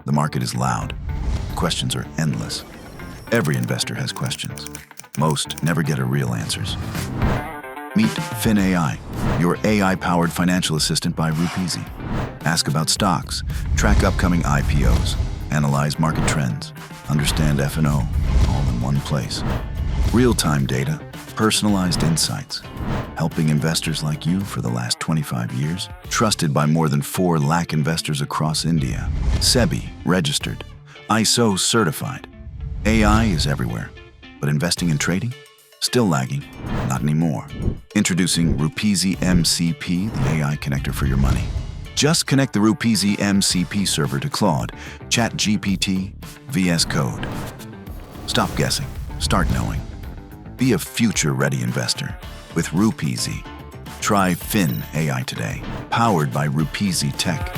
The market is loud. Questions are endless. Every investor has questions. Most never get a real answers. Meet FinAI, your AI-powered financial assistant by Rupeezy. Ask about stocks, track upcoming IPOs, analyze market trends, understand F&O, all in one place. Real-time data, personalized insights, helping investors like you for the last 25 years, trusted by more than 4 lakh investors across India. SEBI registered, ISO certified. AI is everywhere, but investing and trading? Still lagging? Not anymore. Introducing Rupeezy MCP, the AI connector for your money. Just connect the Rupeezy MCP server to Claude, ChatGPT, VS Code. Stop guessing. Start knowing. Be a future-ready investor with Rupeezy. Try FinAI today, powered by Rupeezy Tech.